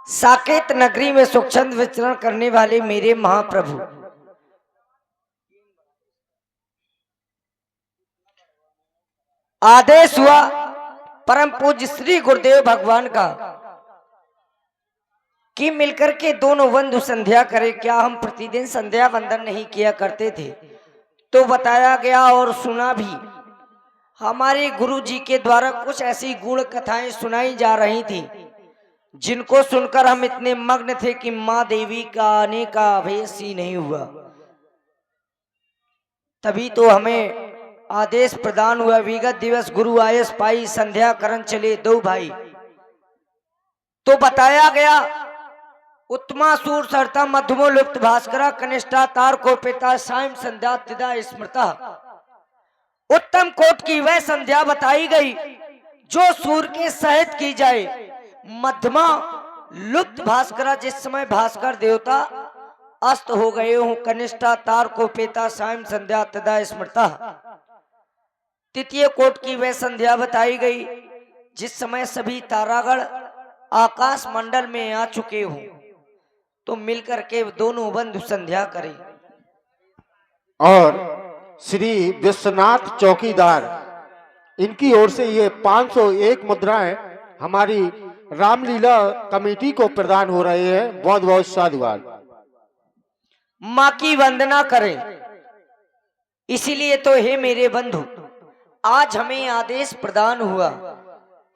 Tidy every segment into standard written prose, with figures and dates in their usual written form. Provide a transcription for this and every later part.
साकेत नगरी में सुखचंद विचरण करने वाले मेरे महाप्रभु, आदेश हुआ परम पूज्य श्री गुरुदेव भगवान का कि मिलकर के दोनों बंधु संध्या करें। क्या हम प्रतिदिन संध्या वंदन नहीं किया करते थे? तो बताया गया और सुना भी। हमारे गुरु जी के द्वारा कुछ ऐसी गुण कथाएं सुनाई जा रही थी जिनको सुनकर हम इतने मग्न थे कि मां देवी का आने का आवेश ही नहीं हुआ। तभी तो हमें आदेश प्रदान हुआ, विगत दिवस गुरु आयस पाई संध्या करण चले दो भाई। तो बताया गया उत्तमासूर सरता मध्यमो लुप्त भास्करा कनिष्ठा तार को पिता सायं संध्या तिदा स्मृता। उत्तम कोट की वह संध्या बताई गई जो सूर्य के सहित की जाए। मध्यमा लुप्त भास्करा, जिस समय भास्कर देवता अस्त हो गए हों। कनिष्ठा तार को पिता सायं संध्या तिदा स्मृता। तृतीय कोट की वह संध्या बताई गई जिस समय सभी तारागण आकाश मंडल में आ चुके हों। तो मिलकर के दोनों बंधु संध्या करें। और श्री विश्वनाथ चौकीदार, इनकी ओर से ये 501 मुद्राएं हमारी रामलीला कमेटी को प्रदान हो रहे हैं। बहुत बहुत साधुवाद। मां की वंदना करें। इसीलिए तो हे मेरे बंधु, आज हमें आदेश प्रदान हुआ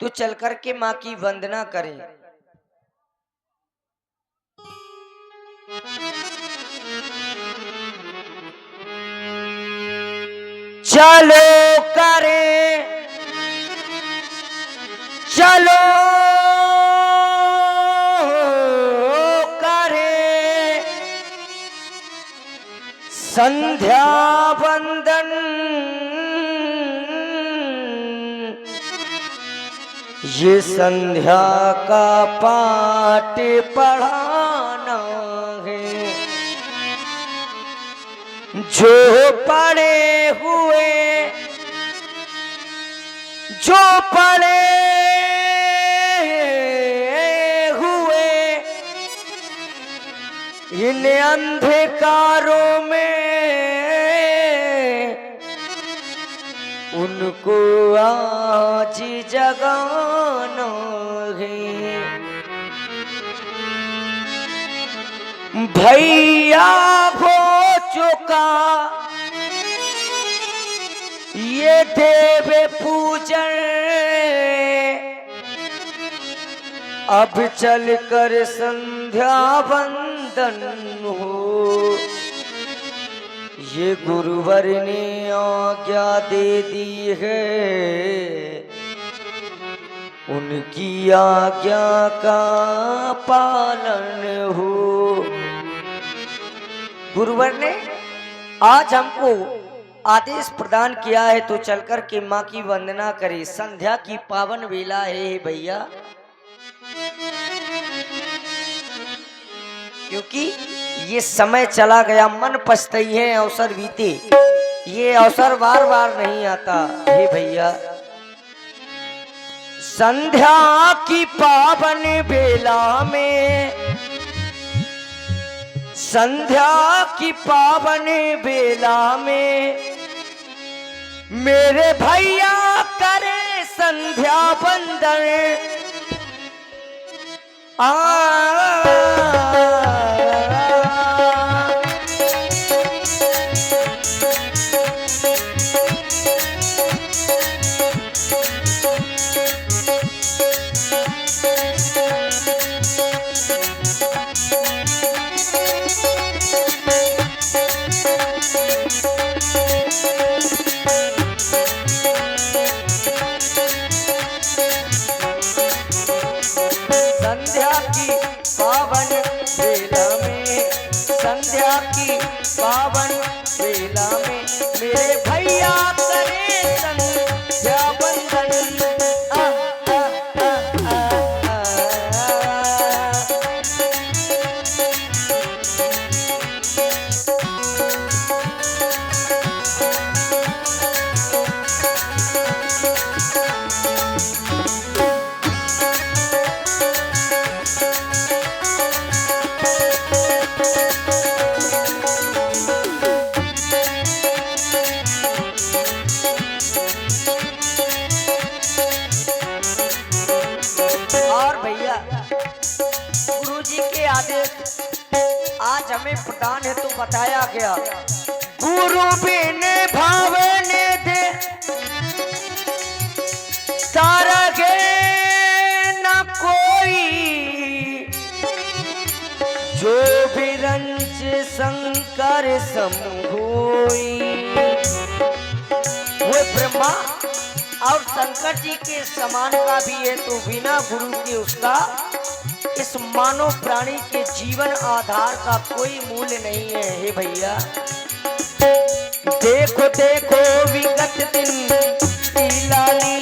तो चल कर के मां की वंदना करें। चलो करें, चलो करें संध्या वंदन। ये संध्या का पाठ पढ़ाना है, जो पढ़े हुए, जो पढ़े हुए इन अंधकारों में उनको आज जगाना है। भैया हो चुका ये देव पूजन, अब चल कर संध्या वंदन हो। ये गुरुवर ने आज्ञा दे दी है, उनकी आज्ञा का पालन हो। गुरुवर ने आज हमको आदेश प्रदान किया है तो चलकर के मां की वंदना करें। संध्या की पावन वेला है भैया, क्योंकि ये समय चला गया, मन पछताई है, अवसर बीते। ये अवसर बार बार नहीं आता हे भैया। संध्या की पावन बेला में, संध्या की पावन बेला में मेरे भैया करे संध्या वंदन। संध्या की पावन बेला में, संध्या की पावन बेला में मेरे भैया करे संध्या वंदन। भैया गुरुजी के आदेश आज हमें प्रदान है तो बताया गया। गुरु बिन भावने दे तारा गे न कोई, जो भी रंज शंकर समहोई। वो ब्रह्मा और शंकर जी के समान का भी है, तो बिना गुरु के उसका इस मानव प्राणी के जीवन आधार का कोई मूल्य नहीं है। हे भैया देखो देखो विगत दिन की लाली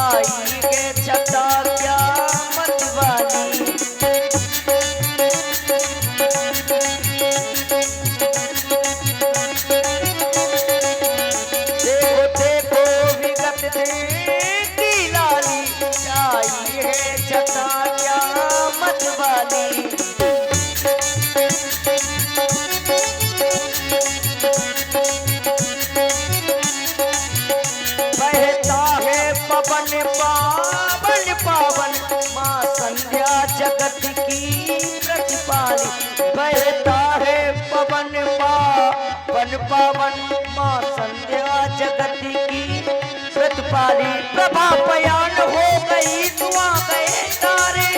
आई के छता क्या मत वाली। देखो देखो विगत दिन की लाली आई है छता क्या मत वाली। पवन पावन पावन माँ संध्या जगत की प्रतिपाली। बहता है पवन पावन पावन माँ संध्या जगत की प्रतिपाली। प्रभा पयान हो गई धुआं गए तारे,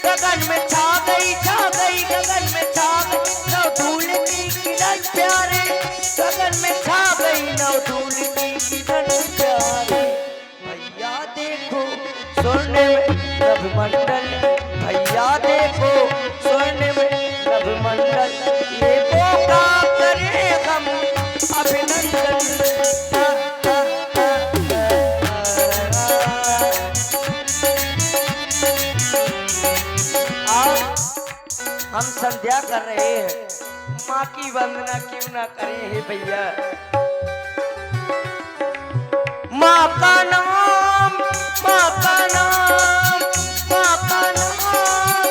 गगन में छा गई गगन में छा गई नव धूल की किरण प्यारे। गगन में छा गई नव धूल की किरण प्यारे। देखो स्वर्ण में नभमंडल, भैया देखो स्वर्ण में नभमंडल। ये मौका करे हम अभिनंदन। हम संध्या कर रहे हैं, माँ की वंदना क्यों ना करें। हे भैया माँ का नाम, माँ का नाम, माँ का नाम,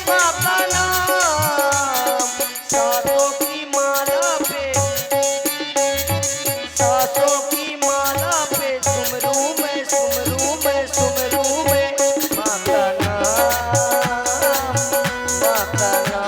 माँ का नाम। सासों की माला पे, सासों की माला पे सुमरू मैं सुमरू मैं सुमरू मैं माँ का नाम, माँ का नाम।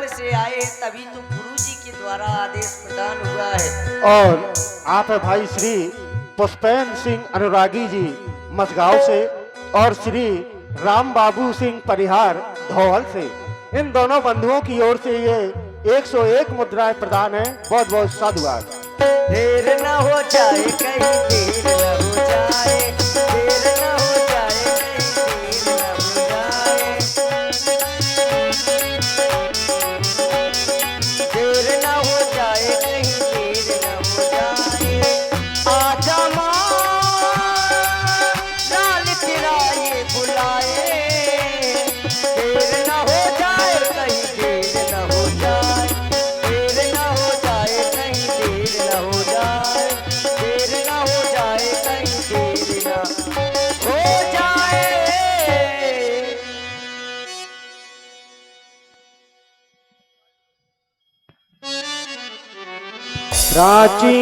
से आए तभी तो गुरु जी के द्वारा आदेश प्रदान हुआ है। और आप है भाई श्री पुष्पेन सिंह अनुरागी जी मसगांव से और श्री राम बाबू सिंह परिहार धौल से। इन दोनों बंधुओं की ओर से ये 101 मुद्राएं प्रदान है। बहुत बहुत साधुवाद। देर न हो जाए कहीं देर न हो जाए, देर न हो जाए कहीं देर न हो जाए, देर न हो जाए कहीं देर न हो जाए। आजा माँ लाल तेरा ये बुलाए, देर न हो जाए कहीं देर न हो जाए, देर न हो जाए कहीं देर न हो जाए, देर न हो जाए कहीं देर न हो जाए। प्राची